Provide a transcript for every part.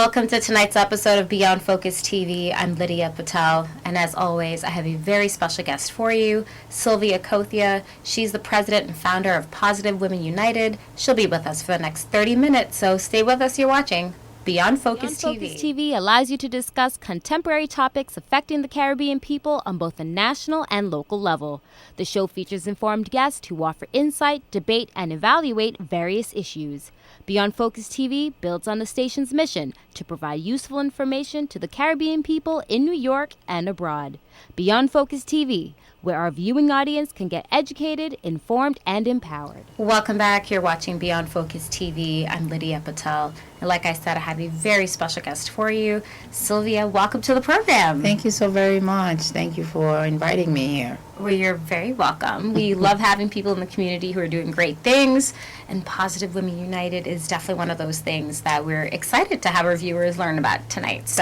Welcome to tonight's episode of Beyond Focus TV. I'm Lydia Patel, and as always, I have a very special guest for you, Sylvia Cothia. She's the president and founder of Positive Women United. She'll be with us for the next 30 minutes, so stay with us. You're watching Beyond Focus TV. Focus TV allows you to discuss contemporary topics affecting the Caribbean people on both a national and local level. The show features informed guests who offer insight, debate, and evaluate various issues. Beyond Focus TV builds on the station's mission to provide useful information to the Caribbean people in New York and abroad. Beyond Focus TV, where our viewing audience can get educated, informed, and empowered. Welcome back. You're watching Beyond Focus TV. I'm Lydia Patel. And like I said, I have a very special guest for you. Sylvia, welcome to the program. Thank you so very much. Thank you for inviting me here. Well, you're very welcome. We love having people in the community who are doing great things, and Positive Women United is definitely one of those things that we're excited to have our viewers learn about tonight.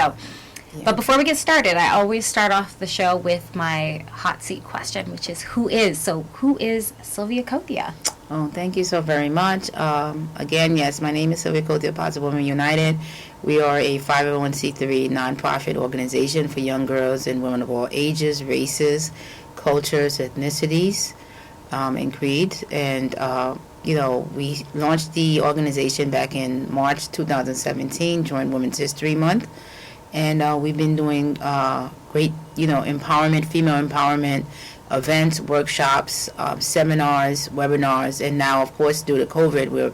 But before we get started, I always start off the show with my hot seat question, which is who is Sylvia Cothia? Oh, thank you so very much. Again, yes, my name is Sylvia Cothia, Positive Women United. We are a 501c3 nonprofit organization for young girls and women of all ages, races, cultures, ethnicities, and creeds. And, we launched the organization back in March 2017 during Women's History Month. And we've been doing great, empowerment, female empowerment events, workshops, seminars, webinars, and now, of course, due to COVID, we're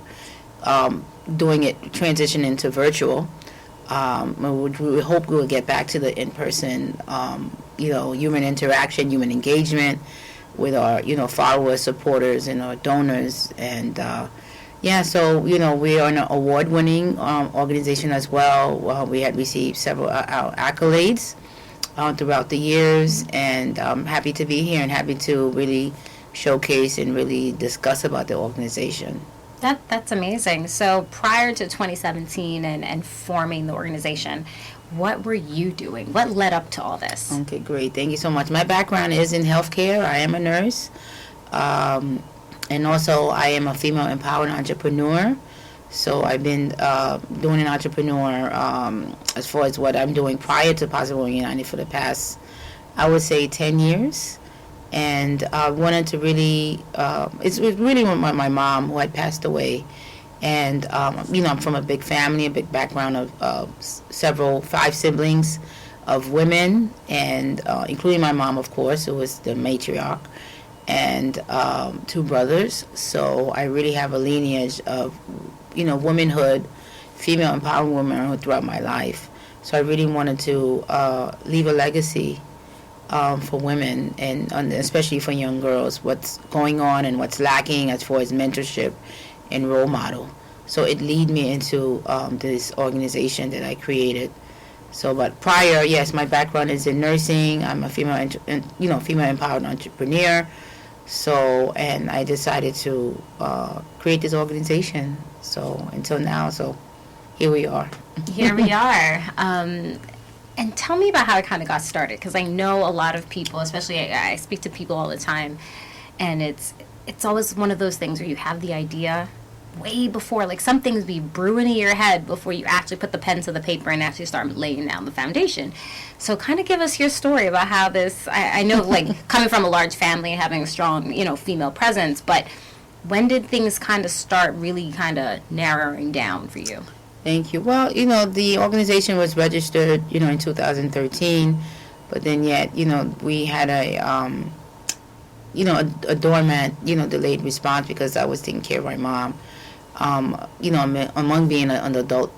doing it, transitioning to virtual. We hope we'll get back to the in-person, human interaction, human engagement with our, followers, supporters, and our donors. And so, we are an award-winning organization as well. We had received several accolades throughout the years, and I'm happy to be here and happy to really showcase and really discuss about the organization. That's amazing. So prior to 2017 and forming the organization, what were you doing? What led up to all this? Okay, great. Thank you so much. My background is in healthcare. I am a nurse. And also, I am a female empowered entrepreneur. So I've been doing an entrepreneur as far as what I'm doing prior to Positive Women United for the past, I would say, 10 years. And I wanted to really, it was really my mom who had passed away. And, I'm from a big family, a big background of 5 siblings of women, and including my mom, of course, who was the matriarch, and 2 brothers. So I really have a lineage of, womanhood, female empowered womanhood throughout my life. So I really wanted to leave a legacy for women, and especially for young girls, what's going on and what's lacking as far as mentorship and role model. So it led me into this organization that I created. So, but prior, yes, my background is in nursing. I'm a female empowered entrepreneur. So, and I decided to create this organization. So, until now, so here we are. Here we are. And tell me about how it kind of got started, because I know a lot of people, especially I speak to people all the time, and it's always one of those things where you have the idea way before, like some things be brewing in your head before you actually put the pen to the paper and actually start laying down the foundation. So kind of give us your story about how this, I know like coming from a large family and having a strong, female presence, but when did things kind of start really kind of narrowing down for you? Thank you. Well, the organization was registered, in 2013, but then yet, we had a dormant, delayed response because I was taking care of my mom. Among being an adult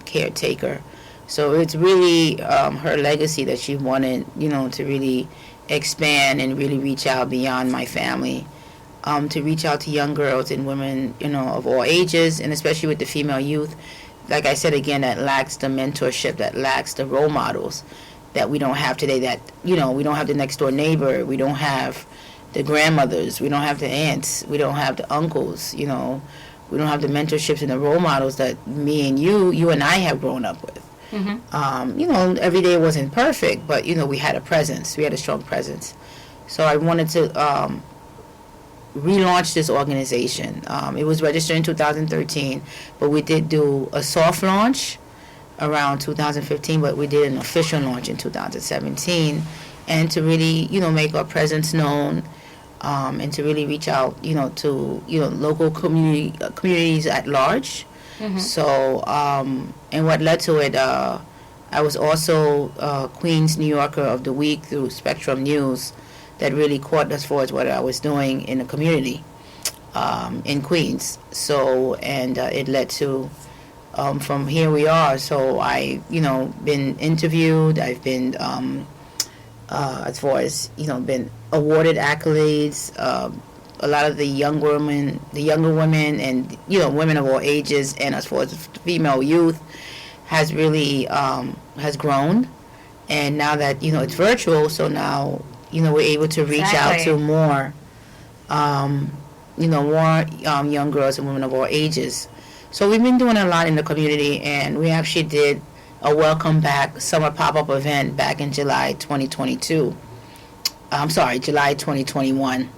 caretaker. So it's really her legacy that she wanted, to really expand and really reach out beyond my family, to reach out to young girls and women, of all ages, and especially with the female youth. Like I said again, that lacks the mentorship, that lacks the role models that we don't have today. That, we don't have the next door neighbor, we don't have the grandmothers, we don't have the aunts, we don't have the uncles, we don't have the mentorships and the role models that me and you and I have grown up with. Mm-hmm. Every day wasn't perfect, but, we had a presence. We had a strong presence. So I wanted to relaunch this organization. It was registered in 2013, but we did do a soft launch around 2015, but we did an official launch in 2017, and to really, make our presence known, and to really reach out, to, local communities at large. So, and what led to it, I was also Queens New Yorker of the Week through Spectrum News, that really caught as far as what I was doing in the community in Queens. So, and it led to, from here we are. So I, been interviewed. I've been, as far as, been awarded accolades. A lot of the younger women, and, women of all ages, and as far as female youth, has really, has grown. And now that, it's virtual, so now, we're able to reach out to more, young girls and women of all ages. So we've been doing a lot in the community, and we actually did a welcome back summer pop-up event back in July 2022. July 2021,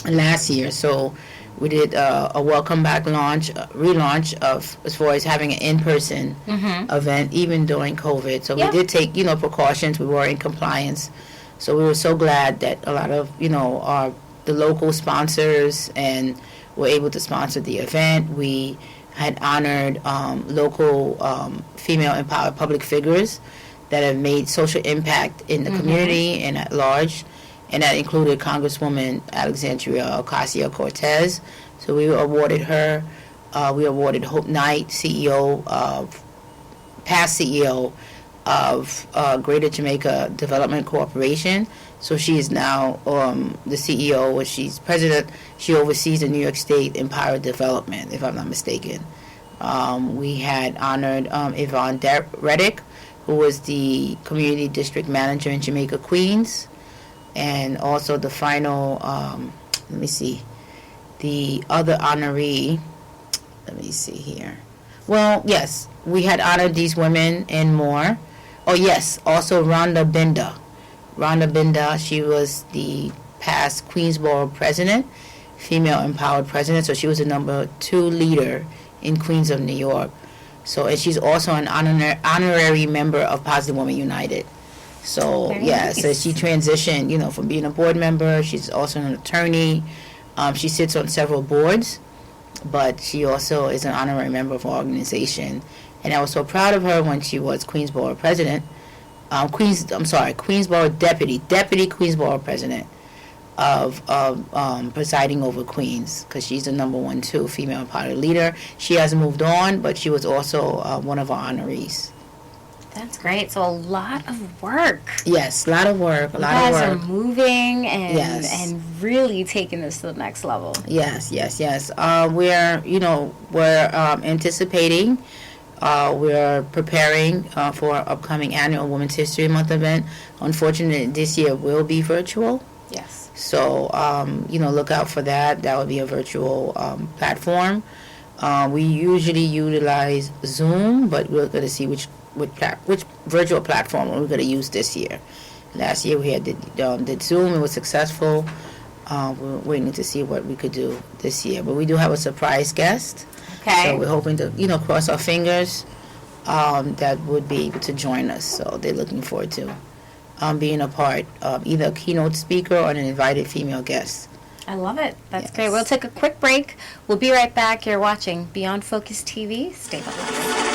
last year. So we did a welcome back relaunch of, as far as having an in-person event, even during COVID. So we did take, precautions. We were in compliance. So we were so glad that a lot of, the local sponsors and were able to sponsor the event. We had honored local female empowered public figures that have made social impact in the community and at large. And that included Congresswoman Alexandria Ocasio-Cortez. So we awarded her. We awarded Hope Knight, past CEO of Greater Jamaica Development Corporation. So she is now the CEO, or she's president. She oversees the New York State Empowered Development, if I'm not mistaken. We had honored Yvonne Reddick, who was the community district manager in Jamaica, Queens. And also the final, the other honoree, Well, yes, we had honored these women and more. Oh, yes, also Rhonda Binder. She was the past Queensboro president, female empowered president, so she was the number 2 leader in Queens of New York. So, and she's also an honorary member of Positive Women United. So, so she transitioned, from being a board member. She's also an attorney. She sits on several boards, but she also is an honorary member of our organization. And I was so proud of her when she was Queensboro president. Queensboro deputy Queensboro president of presiding over Queens, because she's the number 1, 2 female empowered leader. She has moved on, but she was also one of our honorees. That's great. So a lot of work. Yes, a lot of work. You guys are moving and really taking this to the next level. Yes. We're anticipating. We're preparing for our upcoming annual Women's History Month event. Unfortunately, this year will be virtual. Yes. So, look out for that. That will be a virtual platform. We usually utilize Zoom, but we're going to see which virtual platform we're going to use this year. Last year we did Zoom. It was successful. We're waiting to see what we could do this year. But we do have a surprise guest. Okay. So we're hoping to, cross our fingers that would be able to join us. So they're looking forward to being a part of either a keynote speaker or an invited female guest. I love it. That's great. We'll take a quick break. We'll be right back. You're watching Beyond Focus TV. Stay with us.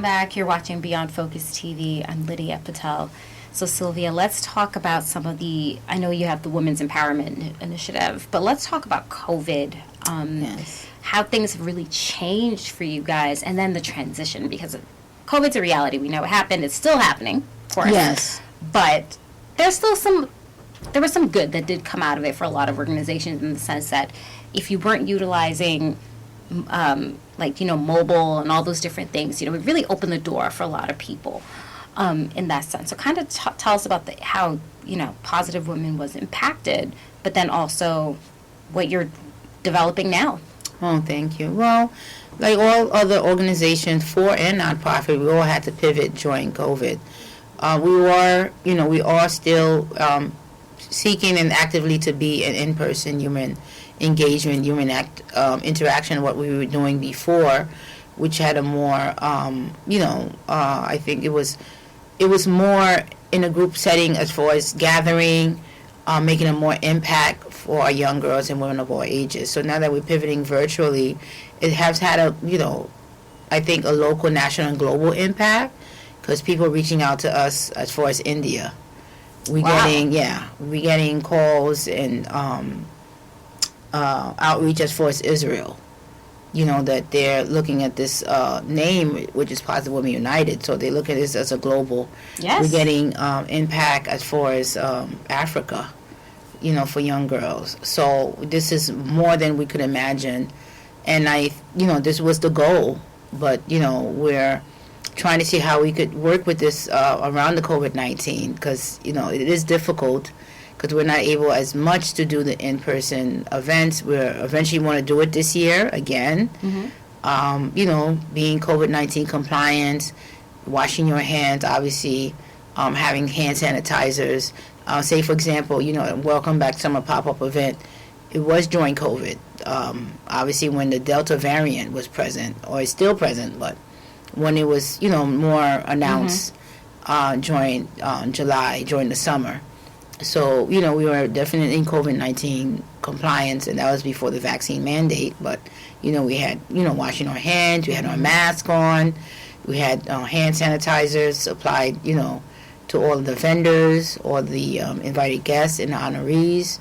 Back. You're watching Beyond Focus TV. I'm Lydia Patel. So Sylvia, let's talk about some of I know you have the Women's Empowerment Initiative, but let's talk about COVID. How things have really changed for you guys, and then the transition, because COVID's a reality. We know it happened. It's still happening, of course. Yes. But there's still there was some good that did come out of it for a lot of organizations, in the sense that if you weren't utilizing mobile and all those different things, it really opened the door for a lot of people. in that sense. So kind of tell us about how, Positive Women was impacted, but then also what you're developing now. Oh, thank you. Well, like all other organizations, for and nonprofit, we all had to pivot during COVID. We are still seeking and actively to be an in-person human engagement, interaction, what we were doing before, which had a more, I think it was more in a group setting as far as gathering, making a more impact for our young girls and women of all ages. So now that we're pivoting virtually, it has had I think a local, national, and global impact, because people are reaching out to us as far as India. We're getting calls and outreach as far as Israel. That they're looking at this name, which is Positive Women United. So they look at this as a global. Yes. We're getting impact as far as Africa, for young girls. So this is more than we could imagine. And this was the goal. But, we're trying to see how we could work with this around the COVID-19, because, it is difficult, because we're not able as much to do the in-person events. We eventually want to do it this year again. Mm-hmm. Being COVID-19 compliant, washing your hands, obviously, having hand sanitizers. Say, for example, Welcome Back Summer pop-up event. It was during COVID. Obviously, when the Delta variant was present, or is still present, but when it was, more announced during July, during the summer. So, we were definitely in COVID-19 compliance, and that was before the vaccine mandate. But, we had, washing our hands, we had our mask on, we had hand sanitizers supplied, to all of the vendors, all the invited guests and the honorees.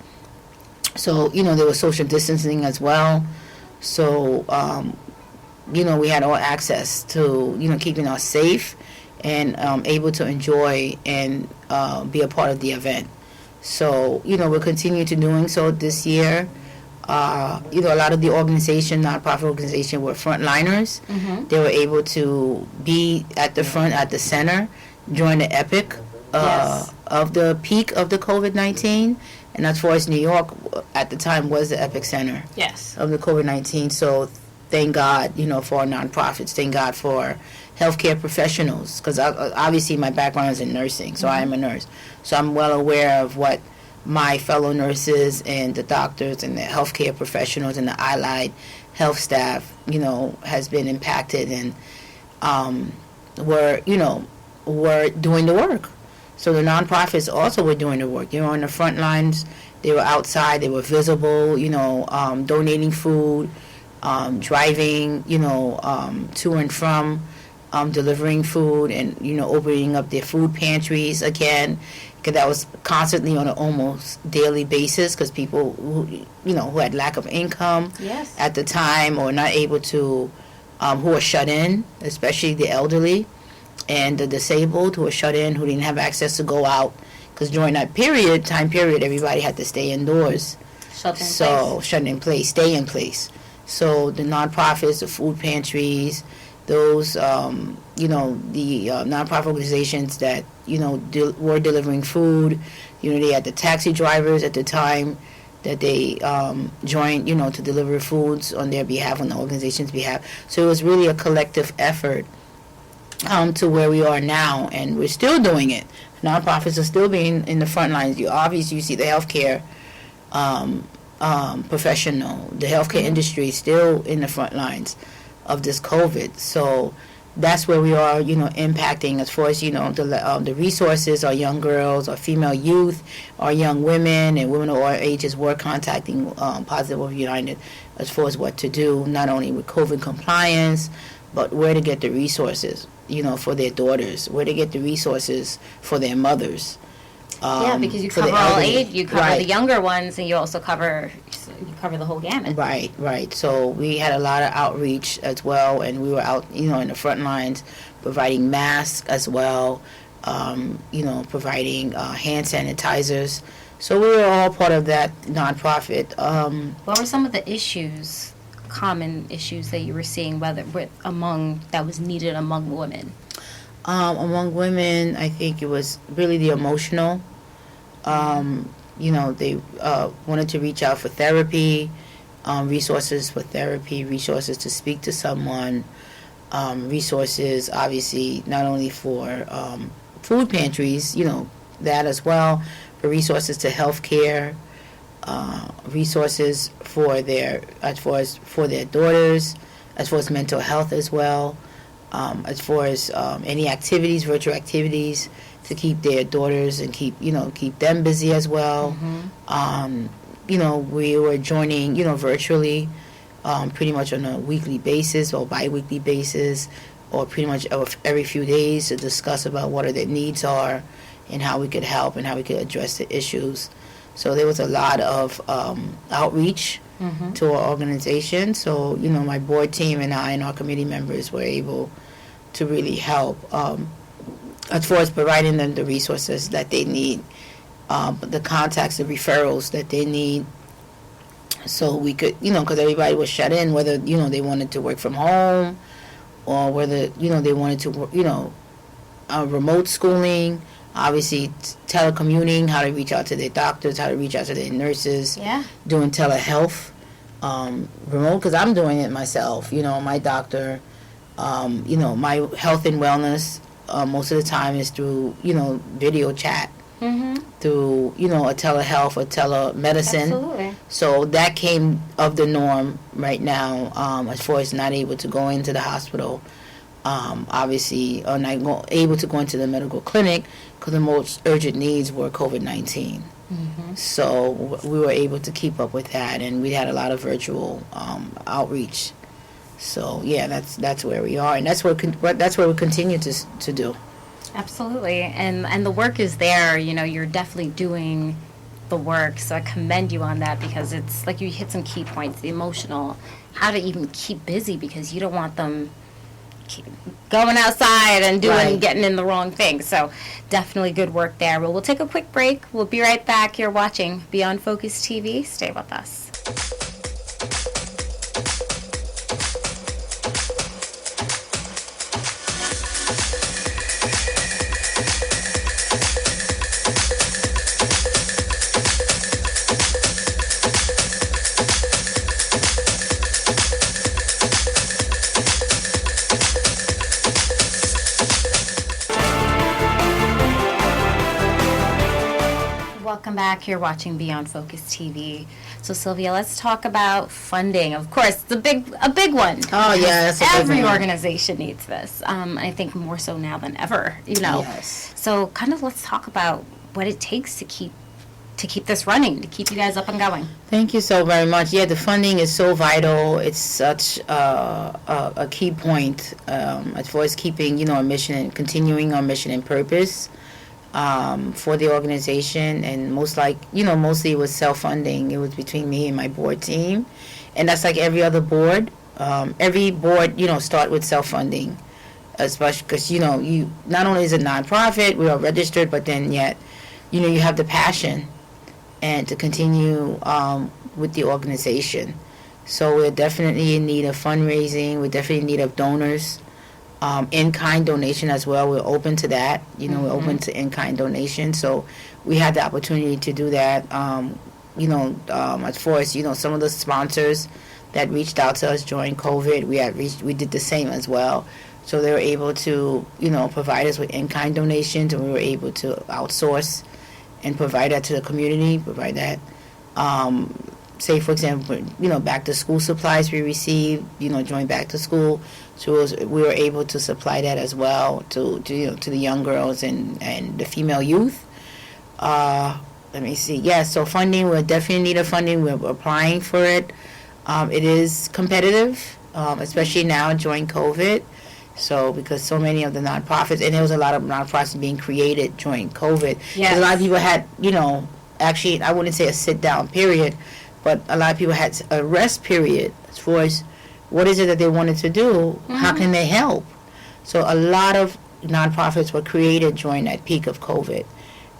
So, there was social distancing as well. So, we had all access to, keeping us safe and able to enjoy and be a part of the event. So, we're continuing to doing so this year. A lot of the nonprofit organization were frontliners. Mm-hmm. They were able to be at the front, at the center, during the epic of the peak of the COVID-19. And as far as New York, at the time, was the epicenter of the COVID-19. So thank God, for our nonprofits. Thank God for healthcare professionals, because obviously my background is in nursing, so I am a nurse. So I'm well aware of what my fellow nurses and the doctors and the healthcare professionals and the allied health staff, has been impacted, and were doing the work. So the nonprofits also were doing the work. They were on the front lines. They were outside. They were visible, donating food, driving, to and from, delivering food, and, opening up their food pantries again. Because that was constantly on an almost daily basis, because people who had lack of income at the time, or not able to, who were shut in, especially the elderly and the disabled, who were shut in, who didn't have access to go out, because during that time period, everybody had to stay indoors. Shut in place, stay in place. So the nonprofits, the food pantries, those, the nonprofit organizations that, were delivering food, they had the taxi drivers at the time that they joined, to deliver foods on their behalf, on the organization's behalf. So it was really a collective effort to where we are now, and we're still doing it. Nonprofits are still being in the front lines. You see the healthcare professional, the healthcare industry is still in the front lines of this COVID. So that's where we are, impacting as far as, the resources. Our young girls, our female youth, our young women and women of all ages were contacting Positive Women United as far as what to do, not only with COVID compliance, but where to get the resources, for their daughters, where to get the resources for their mothers. Because you cover all age, you cover the younger ones, and you also cover the whole gamut. Right. So we had a lot of outreach as well, and we were out, in the front lines, providing masks as well, providing hand sanitizers. So we were all part of that nonprofit. What were some of the common issues that you were seeing, that was needed among women? Among women, I think it was really the emotional. They wanted to reach out for therapy, resources for therapy, resources to speak to someone, resources, obviously, not only for food pantries, that as well, but resources to healthcare, resources for their daughters, as far as mental health as well, as far as any activities, virtual activities to keep their daughters and keep them busy as well. We were joining, virtually, pretty much on a weekly basis or bi-weekly basis, or pretty much every few days to discuss about what their needs are and how we could help and how we could address the issues. So there was a lot of outreach to our organization. So, my board team and I and our committee members were able to really help as far as providing them the resources that they need, the contacts, the referrals that they need, so we could, because everybody was shut in, whether, they wanted to work from home or whether, they wanted to work, remote schooling, obviously telecommuting, how to reach out to their doctors, how to reach out to their nurses, doing telehealth, remote, because I'm doing it myself, my doctor, my health and wellness, most of the time is through, video chat, through, a telehealth or telemedicine. Absolutely. So that came of the norm right now, as far as not able to go into the hospital, obviously, or not able to go into the medical clinic, because the most urgent needs were COVID-19. So we were able to keep up with that, and we had a lot of virtual outreach. So yeah, that's where we are, and that's where we continue to do. Absolutely, and the work is there. You're definitely doing the work, so I commend you on that, because it's like you hit some key points: the emotional, how to even keep busy, because you don't want them going outside and getting in the wrong thing. So definitely good work there. But we'll take a quick break. We'll be right back. You're watching Beyond Focus TV. Stay with us. Welcome back. You're watching Beyond Focus TV. So Sylvia, let's talk about funding. Of course, it's a big one. Oh yeah, that's every organization needs this. I think more so now than ever. Yes. So kind of let's talk about what it takes to keep this running, to keep you guys up and going. Thank you so very much. Yeah, the funding is so vital. It's such a key point as far as keeping our mission and continuing our mission and purpose. For the organization, and mostly it was self-funding. It was between me and my board team, and that's like every other board. Every board, start with self-funding, especially because you not only is a nonprofit, we are registered, but then yet, you have the passion, and to continue with the organization. So we're definitely in need of fundraising. We're definitely in need of donors. In-kind donation as well. We're open to that. We're open to in-kind donation. So we had the opportunity to do that. As far as, some of the sponsors that reached out to us during COVID, we did the same as well. So they were able to, provide us with in-kind donations, and we were able to outsource and provide that to the community, provide that. Say, for example, back to school supplies we received, during back to school. So we were able to supply that as well to the young girls and the female youth. Let me see. Yeah, so funding, we definitely need funding. We're applying for it. It is competitive, especially now during COVID. So because so many of the nonprofits, and there was a lot of nonprofits being created during COVID. Yes. A lot of people had, actually, I wouldn't say a sit-down period, but a lot of people had a rest period as far as what is it that they wanted to do, how can they help? So a lot of nonprofits were created during that peak of COVID,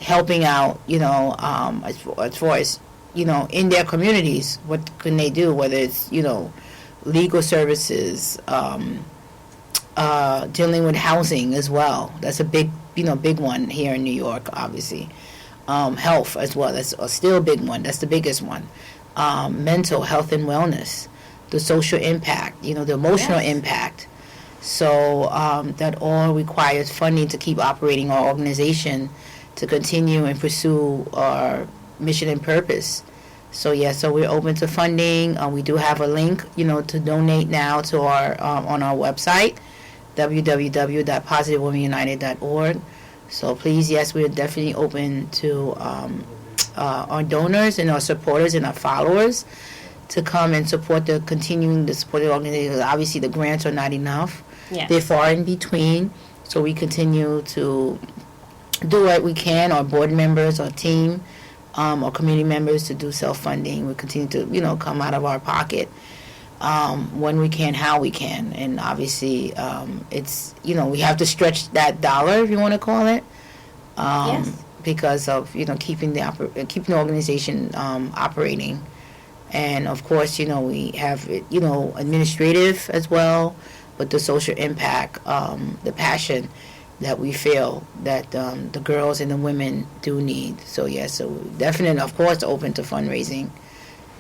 helping out, as far as, in their communities, what can they do, whether it's, legal services, dealing with housing as well. That's a big one here in New York, obviously. Health as well. That's still a big one. That's the biggest one. Mental health and wellness, the social impact, the emotional impact. So that all requires funding to keep operating our organization, to continue and pursue our mission and purpose. So so we're open to funding. We do have a link, to donate now to our on our website, www.positivewomenunited.org. So please, yes, we're definitely open to our donors and our supporters and our followers to come and support the organization. Obviously, the grants are not enough. Yes. They're far in between. So we continue to do what we can, our board members, our team, our community members, to do self-funding. We continue to, come out of our pocket when we can, how we can. And obviously, it's, we have to stretch that dollar, if you want to call it, because of, keeping the organization operating. And, of course, we have, administrative as well, but the social impact, the passion that we feel that the girls and the women do need. So, so definitely, of course, open to fundraising.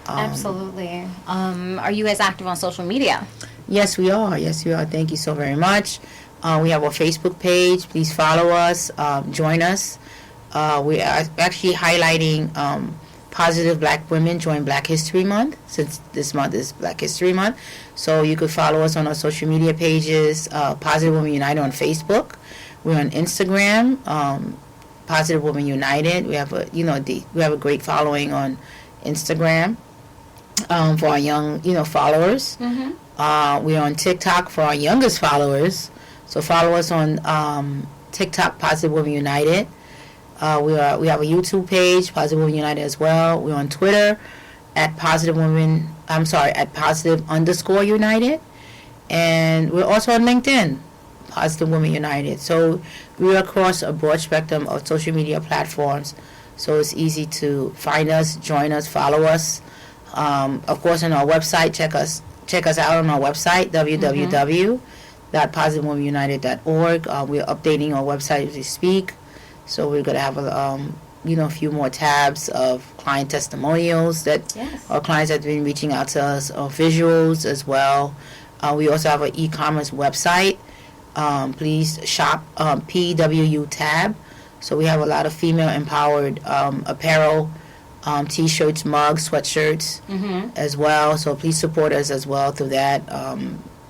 Absolutely. Are you guys active on social media? Yes, we are. Thank you so very much. We have a Facebook page. Please follow us. Join us. We are actually highlighting positive Black women join Black History Month, since this month is Black History Month. So you could follow us on our social media pages, Positive Women United on Facebook. We're on Instagram, Positive Women United. We have we have a great following on Instagram for our young followers. Mm-hmm. We're on TikTok for our youngest followers. So follow us on TikTok, Positive Women United. We have a YouTube page, Positive Women United as well. We're on Twitter at @positive_United, and we're also on LinkedIn, Positive Women United. So we're across a broad spectrum of social media platforms. So it's easy to find us, join us, follow us. Of course, on our website, check us out on our website, www.positivewomenunited.org. We're updating our website as we speak. So we're going to have a few more tabs of client testimonials that our clients have been reaching out to us, or visuals as well. We also have an e-commerce website. Please shop PWU tab. So we have a lot of female empowered apparel, t-shirts, mugs, sweatshirts as well. So please support us as well through that.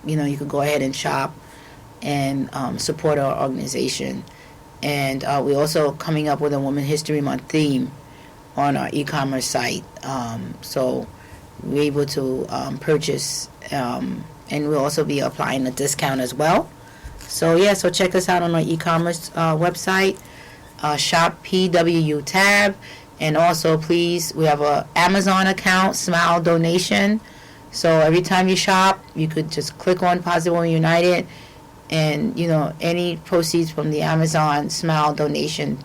You can go ahead and shop and support our organization. And we're also coming up with a Women History Month theme on our e-commerce site. So we're able to purchase, and we'll also be applying a discount as well. So so check us out on our e-commerce website, shop PWU tab. And also, please, we have a Amazon account, Smile Donation. So every time you shop, you could just click on Positive Women United, and any proceeds from the Amazon Smile donation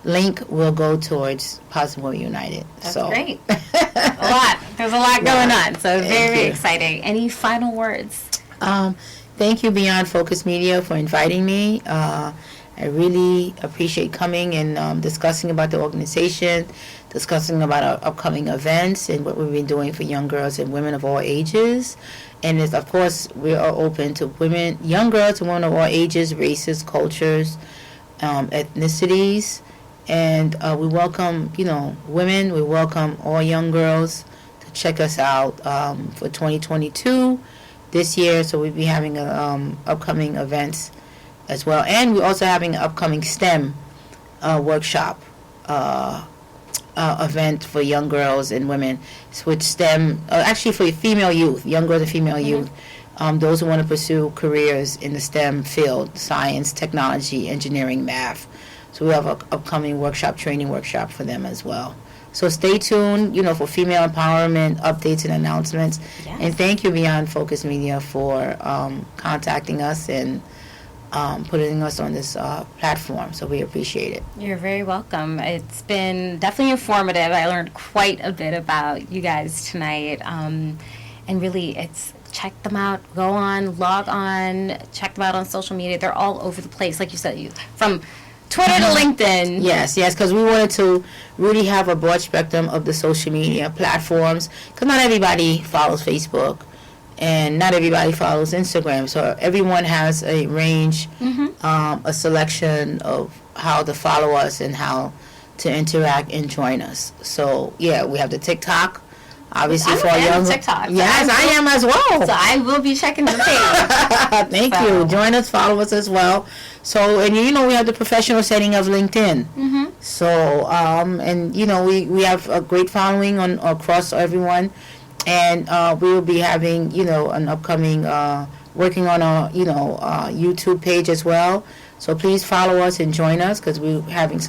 link will go towards Positive Women United. That's great. There's a lot going on. So very exciting. Any final words? Thank you, Beyond Focus Media, for inviting me. I really appreciate coming and discussing about the organization, discussing about our upcoming events and what we've been doing for young girls and women of all ages. And of course, we are open to young girls and women of all ages, races, cultures, ethnicities. And we welcome, women. We welcome all young girls to check us out for 2022 this year. So we'll be having upcoming events as well. And we're also having an upcoming STEM workshop event for young girls and women with STEM, actually for female youth, young girls and female youth, those who want to pursue careers in the STEM field, science, technology, engineering, math. So we have an upcoming training workshop for them as well. So stay tuned, for female empowerment updates and announcements. Yes. And thank you, Beyond Focus Media, for contacting us and putting us on this platform. So we appreciate it. You're very welcome. It's been definitely informative. I learned quite a bit about you guys tonight. And really, it's check them out. Go on, log on, check them out on social media. They're all over the place, like you said, from Twitter to LinkedIn. Yes, because we wanted to really have a broad spectrum of the social media platforms, because not everybody follows Facebook and not everybody follows Instagram. So everyone has a range, a selection of how to follow us and how to interact and join us. So, yeah, we have the TikTok. Obviously, I'm for a fan young of TikTok. Yes, I am as well. So I will be checking the page. Thank you. Join us, follow us as well. So, and we have the professional setting of LinkedIn. So, and we have a great following on across everyone, and we will be having an upcoming working on a YouTube page as well. So please follow us and join us, because we're having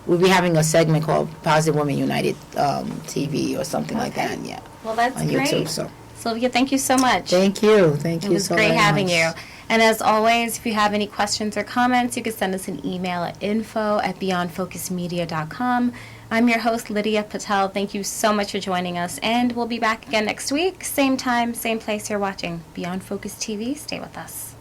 we'll be having a segment called Positive Women United TV or something like that. Yeah. Well, that's on great. YouTube, so. Sylvia, thank you so much. Thank you. It was so great very having much. you. And as always, if you have any questions or comments, you can send us an email at info@beyondfocusmedia.com. I'm your host, Lydia Patel. Thank you so much for joining us, and we'll be back again next week. Same time, same place you're watching Beyond Focus TV. Stay with us.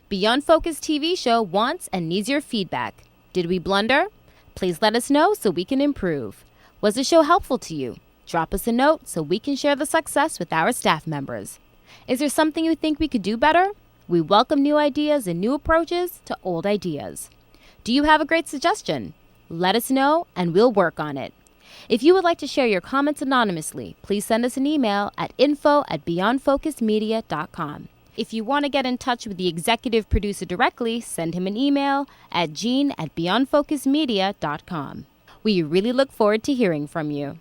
Beyond Focus TV show wants and needs your feedback. Did we blunder? Please let us know so we can improve. Was the show helpful to you? Drop us a note so we can share the success with our staff members. Is there something you think we could do better? We welcome new ideas and new approaches to old ideas. Do you have a great suggestion? Let us know and we'll work on it. If you would like to share your comments anonymously, please send us an email at info@beyondfocusmedia.com. If you want to get in touch with the executive producer directly, send him an email at gene@beyondfocusmedia.com. We really look forward to hearing from you.